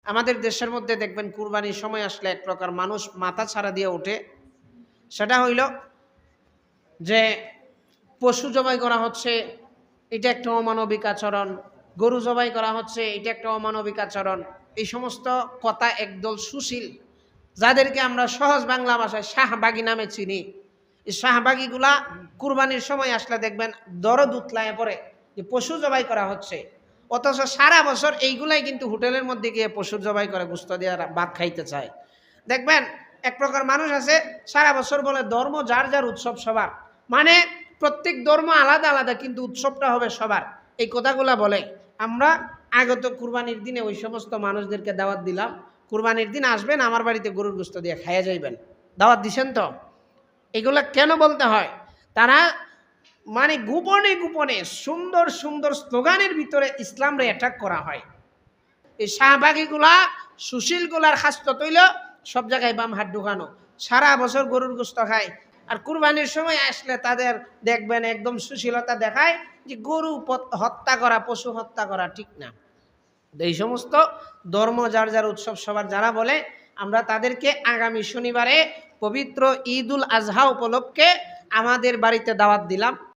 আমাদের দেশের মধ্যে দেখবেন কুরবানির সময় আসলে এক প্রকার মানুষ মাথা ছাড়া দিয়ে ওঠে। সেটা হইল যে পশু জবাই করা হচ্ছে, এটা একটা অমানবিক আচরণ। গরু জবাই করা হচ্ছে, এটা একটা অমানবিক আচরণ। এই সমস্ত কথা একদল সুশীল, যাদেরকে আমরা সহজ বাংলা ভাষায় শাহবাগী নামে চিনি। এই শাহবাগীগুলা কুরবানির সময় আসলে দেখবেন দরদ উতলায় পড়ে যে পশু জবাই করা হচ্ছে, অথচ সারা বছর এইগুলাই কিন্তু হোটেলের মধ্যে গিয়ে পশু জবাই করে গোশত দিয়ে ভাত খাইতে চায়। দেখবেন এক প্রকার মানুষ আছে সারা বছর বলে ধর্ম যার যার উৎসব সবার, মানে প্রত্যেক ধর্ম আলাদা আলাদা কিন্তু উৎসবটা হবে সবার, এই কথাগুলা বলে। আমরা আগত কুরবানির দিনে ওই সমস্ত মানুষদেরকে দাওয়াত দিলাম, কুরবানির দিন আসবেন আমার বাড়িতে গরুর গোশত দিয়ে খাইয়া যাইবেন। দাওয়াত দিছেন তো? এগুলা কেন বলতে হয়? তারা মানে গোপনে গোপনে সুন্দর সুন্দর স্লোগানের ভিতরে ইসলামরে অ্যাটাক করা হয়। এই শাহবাগীগুলা সুশীলগুলার খাস্ত তৈল সব জায়গায় বাম হাত ঢুকানো, সারা বছর গরুর গোশত খায়। আর কুরবানির সময় আসলে তাদের দেখবেন একদম সুশীলতা দেখায় যে গরু হত্যা করা, পশু হত্যা করা ঠিক না। এই সমস্ত ধর্ম যার যার উৎসব সবার যারা বলে, আমরা তাদেরকে আগামী শনিবারে পবিত্র ঈদুল আজহা উপলক্ষে আমাদের বাড়িতে দাওয়াত দিলাম।